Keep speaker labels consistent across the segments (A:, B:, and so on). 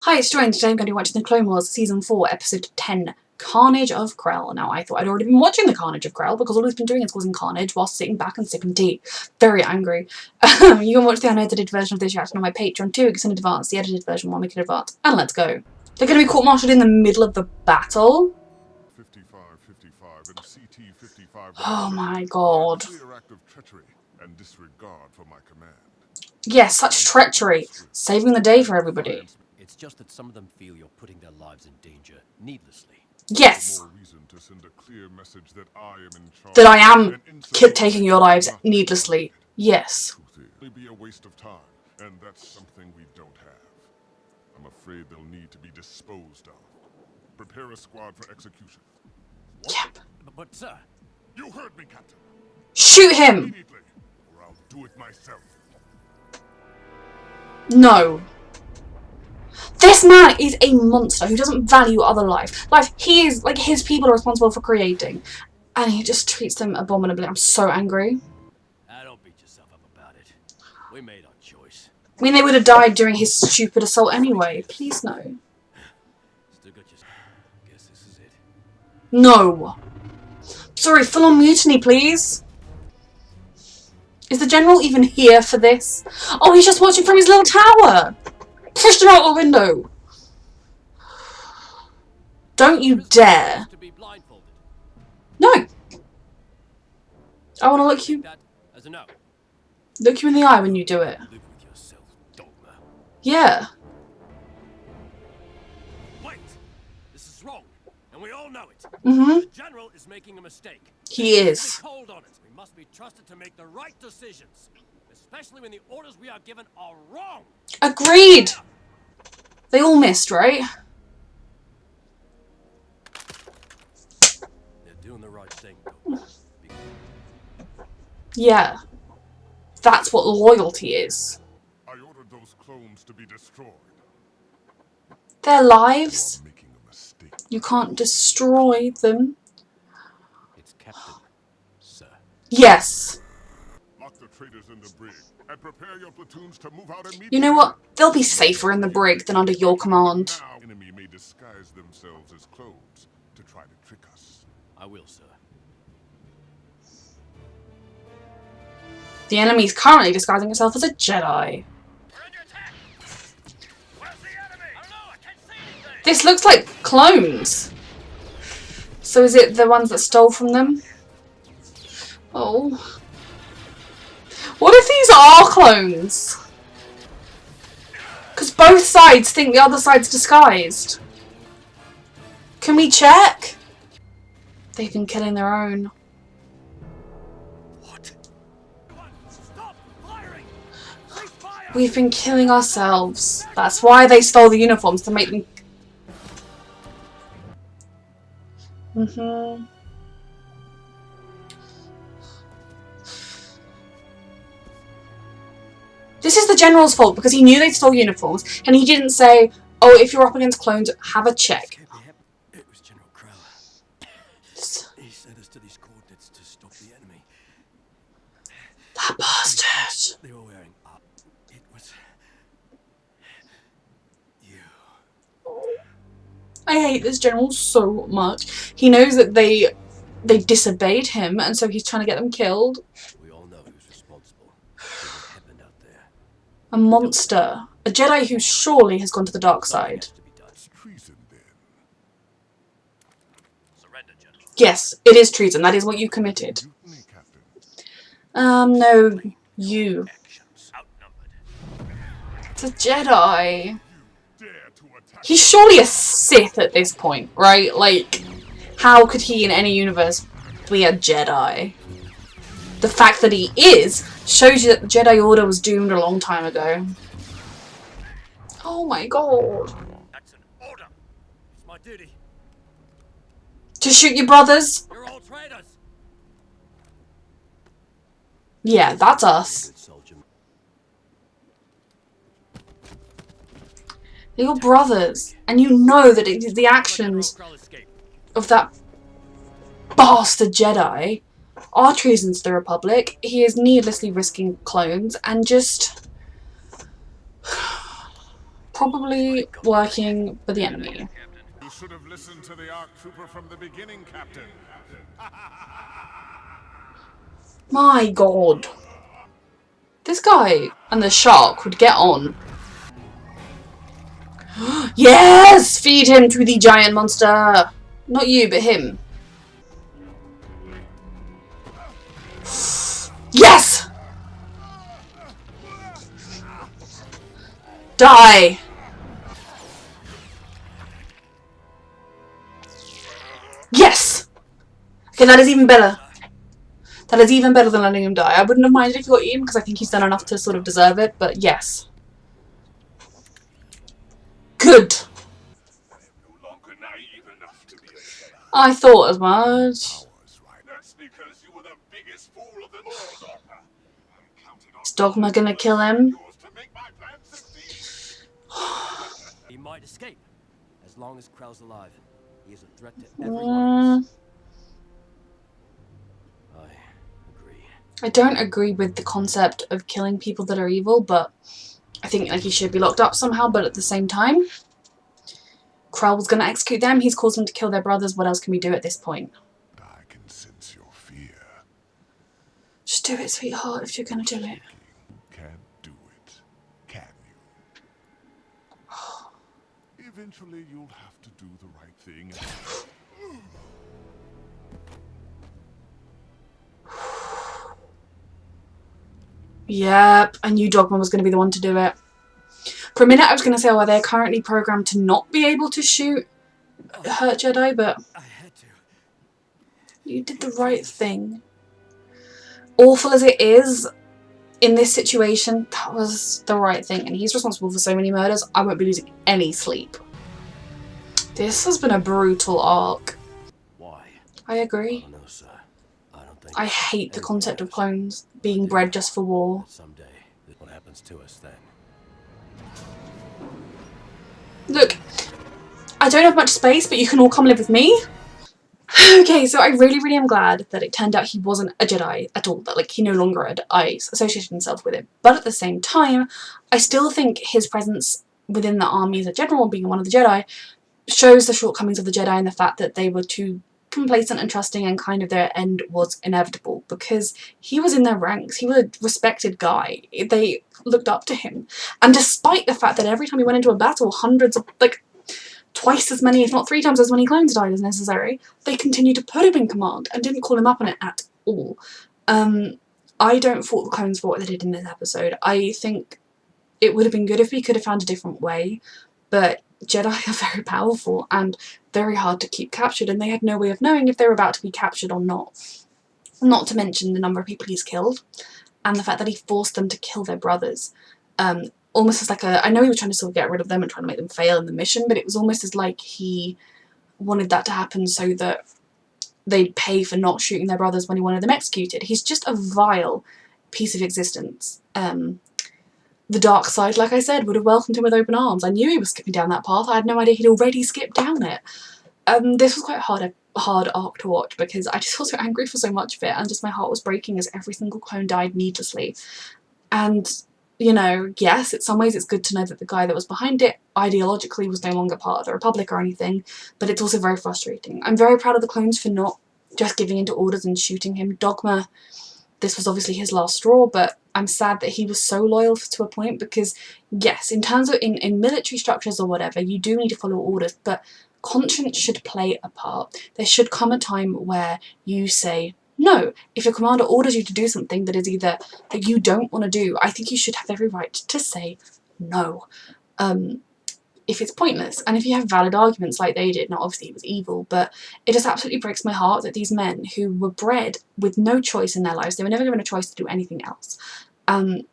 A: Hi, it's Joanne. Today I'm going to be watching the Clone Wars Season 4, Episode 10, Carnage of Krell. Now, I thought I'd already been watching the Carnage of Krell because all he's been doing is causing carnage whilst sitting back and sipping tea. Very angry. You can watch the unedited version of this reaction on my Patreon 2 weeks in advance, the edited version 1 week in advance, and let's go. They're going to be court-martialed in the middle of the battle?
B: 55, 55, and CT 55.
A: Oh my god.
B: Clear act of treachery and disregard for my command.
A: Yes, such treachery. Saving the day for everybody.
C: It's just that some of them feel you're putting their lives in danger needlessly.
A: Yes.
B: More reason to send a clear message that I am in charge.
A: That I am taking your lives needlessly. Yes.
B: It'll be a waste of time, and that's something we don't have. I'm afraid they'll need to be disposed of. Prepare a squad for execution.
A: Yep.
C: But sir,
B: you heard me, Captain.
A: Shoot him!
B: Immediately, or I'll do it myself.
A: No. This man is a monster who doesn't value other life. He is, like, his people are responsible for creating. And he just treats them abominably. I'm so angry.
C: Don't beat yourself up about it. We made our choice.
A: I mean, they would have died during his stupid assault anyway. Please no.
C: Still got your... Guess this is it.
A: No. Sorry, full on mutiny, please. Is the general even here for this? Oh, he's just watching from his little tower. Pushed him out the window. Don't you dare.
C: To be blindfolded.
A: No. I want to look you
C: As a no.
A: look you in the eye when you do it.
C: Live with yourself, dogma.
A: Yeah.
C: Wait! This is wrong, and we all know it.
A: Mm-hmm.
C: The general is making a mistake.
A: He is.
C: Hold on it. We must be trusted to make the right decisions, especially when the orders we are given are wrong.
A: Agreed. They all missed, right?
C: They're doing the right thing.
A: Yeah. That's what loyalty is.
B: I ordered those clones to be destroyed.
A: Their lives.
B: You're making a mistake.
A: You can't destroy them.
C: It's Captain, sir.
A: Yes.
B: Lock the traitors in the brig and prepare your platoons to move out immediately.
A: You know what? They'll be safer in the brig than under your command.
B: Now, enemy may disguise themselves as clones to try to trick us.
C: I will, sir.
A: The enemy's currently disguising itself as a Jedi.
C: We're under attack. Where's the enemy? I don't know. I can't see anything.
A: This looks like clones. So is it the ones that stole from them? Oh. What if these are clones? Because both sides think the other side's disguised. Can we check? They've been killing their own.
C: What? Stop firing! Cease fire!
A: We've been killing ourselves. That's why they stole the uniforms, to make them... This is the general's fault because he knew they stole uniforms and he didn't say, oh, if you're up against clones, have a check.
C: It was General Krell. He sent us to these coordinates to stop the enemy.
A: That bastard.
C: They were wearing up. It was... you.
A: I hate this general so much. He knows that they disobeyed him and so he's trying to get them killed.
C: We all know who's responsible for what happened out there.
A: A monster. A Jedi who surely has gone to the dark side.
C: To be done.
B: It's treason, then.
C: Surrender, General.
A: Yes, it is treason. That is what you committed.
B: Mutiny, Captain.
A: No. You.
C: Actions outnumbered.
A: It's a Jedi.
B: Dare to attack.
A: He's surely a Sith at this point, right? Like, how could he in any universe be a Jedi? The fact that he is shows you that the Jedi Order was doomed a long time ago. Oh my god.
C: That's an order. It's my duty.
A: To shoot your brothers?
C: You're all traitors.
A: Yeah, that's us.
C: Good soldier.
A: They're your brothers. And you know that it is the actions
C: Krell escaped.
A: of that bastard Jedi are treason to the Republic. He is needlessly risking clones and just... probably working for the enemy.
B: You should have listened to the ARC Trooper from the beginning, Captain.
A: My god. This guy and the shark would get on. Yes! Feed him to the giant monster! Not you, but him. Yes! Die! Yes! Okay, that is even better. That is even better than letting him die. I wouldn't have minded if he got eaten because I think he's done enough to sort of deserve it, but yes. Good. I thought as much. Is Dogma gonna kill him?
C: He might escape, as long as Krell's alive. He is a threat to every one of us. I agree.
A: I don't agree with the concept of killing people that are evil, but I think like he should be locked up somehow, but at the same time, Krell was gonna execute them, he's caused them to kill their brothers, what else can we do at this point?
B: I can sense your fear.
A: Just do it, sweetheart, if you're gonna do it.
B: Can't do it, can you? Eventually you'll have to do the right thing.
A: Yep, I knew Dogma was going to be the one to do it. For a minute I was going to say, oh, they're currently programmed to not be able to shoot hurt Jedi, but
C: I had to.
A: you did the right thing. Awful as it is, in this situation, that was the right thing. And he's responsible for so many murders, I won't be losing any sleep. This has been a brutal arc.
C: Why?
A: I agree.
C: No, sir. I don't think.
A: I hate the concept of clones being bred just for war.
C: Someday, what happens to us then?
A: Look, I don't have much space, but you can all come live with me. Okay, so I really am glad that it turned out he wasn't a Jedi at all, that like he no longer had associated himself with it. But at the same time, I still think his presence within the army as a general, being one of the Jedi, shows the shortcomings of the Jedi and the fact that they were too complacent and trusting and kind of their end was inevitable because he was in their ranks. He was a respected guy. They looked up to him. And despite the fact that every time he went into a battle, hundreds of, like, twice as many, if not 3 times as many clones died as necessary, they continued to put him in command and didn't call him up on it at all. I don't fault the clones for what they did in this episode. I think it would have been good if we could have found a different way, but Jedi are very powerful and very hard to keep captured, and they had no way of knowing if they were about to be captured or not. Not to mention the number of people he's killed, and the fact that he forced them to kill their brothers. Almost as like I know he was trying to sort of get rid of them and trying to make them fail in the mission, but it was almost as like he wanted that to happen so that they'd pay for not shooting their brothers when he wanted them executed. He's just a vile piece of existence. The dark side, like I said, would have welcomed him with open arms. I knew he was skipping down that path. I had no idea he'd already skipped down it. This was quite a hard arc to watch because I just felt so angry for so much of it, and just my heart was breaking as every single clone died needlessly. And, you know, yes, in some ways it's good to know that the guy that was behind it ideologically was no longer part of the Republic or anything, but it's also very frustrating. I'm very proud of the clones for not just giving into orders and shooting him. Dogma, this was obviously his last straw, but I'm sad that he was so loyal to a point because, yes, in terms of in military structures or whatever, you do need to follow orders, but conscience should play a part. There should come a time where you say, no, if your commander orders you to do something that is either that you don't want to do, I think you should have every right to say no. If it's pointless, and if you have valid arguments like they did. Now obviously he was evil, but it just absolutely breaks my heart that these men who were bred with no choice in their lives, they were never given a choice to do anything else, and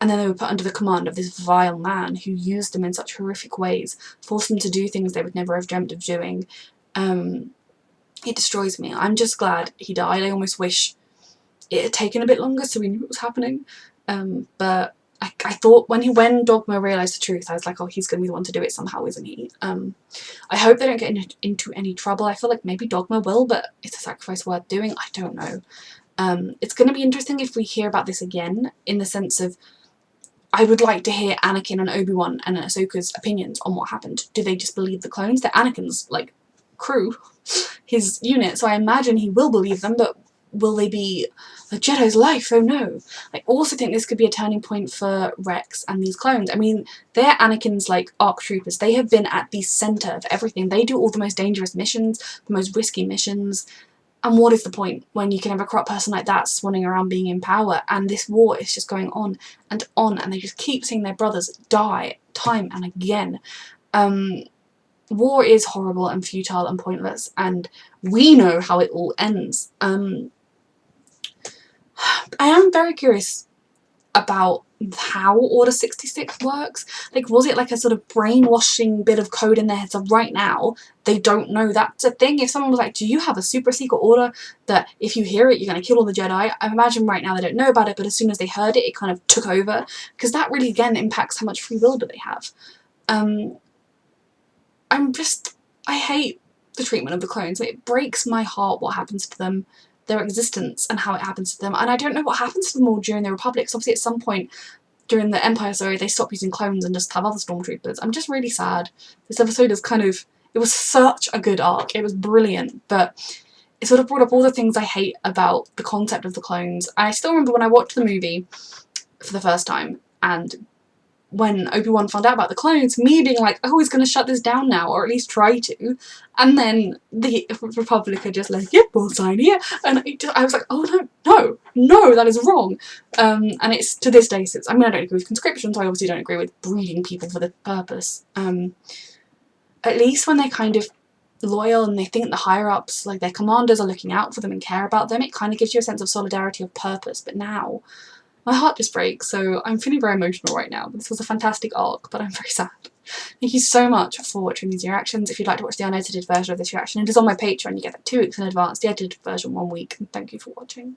A: then they were put under the command of this vile man who used them in such horrific ways, forced them to do things they would never have dreamt of doing. It destroys me. I'm just glad he died. I almost wish it had taken a bit longer so we knew what was happening, but I thought when Dogma realised the truth, I was like, oh, he's going to be the one to do it somehow, isn't he? I hope they don't get into any trouble. I feel like maybe Dogma will, but it's a sacrifice worth doing. I don't know. It's going to be interesting if we hear about this again, in the sense of I would like to hear Anakin and Obi-Wan and Ahsoka's opinions on what happened. Do they just believe the clones? They're Anakin's, like, crew, his unit, so I imagine he will believe them, but will they be a Jedi's life? Oh no. I also think this could be a turning point for Rex and these clones. I mean, they're Anakin's, like, ARC troopers. They have been at the centre of everything. They do all the most dangerous missions, the most risky missions. And what is the point when you can have a corrupt person like that swanning around being in power, and this war is just going on, and they just keep seeing their brothers die time and again. War is horrible and futile and pointless, and we know how it all ends. I am very curious about how Order 66 works. Like, was it like a sort of brainwashing bit of code in their heads of right now they don't know that's a thing? If someone was like, do you have a super secret order that if you hear it you're going to kill all the Jedi? I imagine right now they don't know about it, but as soon as they heard it, it kind of took over, because that really again impacts how much free will do they have. I hate the treatment of the clones. It breaks my heart what happens to them, their existence and how it happens to them, and I don't know what happens to them all during the Republic. So obviously at some point during the Empire, sorry, they stop using clones and just have other stormtroopers. I'm just really sad. This episode is kind of, it was such a good arc, it was brilliant, but it sort of brought up all the things I hate about the concept of the clones. I still remember when I watched the movie for the first time, and when Obi-Wan found out about the clones, me being like, oh, he's going to shut this down now, or at least try to, and then the Republic are just like, yep, we'll sign here, and I was like, oh no, that is wrong. And it's to this day, since, I mean, I don't agree with conscription, so I obviously don't agree with breeding people for the purpose. At least when they're kind of loyal and they think the higher-ups, like their commanders, are looking out for them and care about them, it kind of gives you a sense of solidarity, of purpose, but now my heart just breaks, so I'm feeling very emotional right now. This was a fantastic arc, but I'm very sad. Thank you so much for watching these reactions. If you'd like to watch the unedited version of this reaction, it is on my Patreon. You get that 2 weeks in advance, the edited version 1 week, and thank you for watching.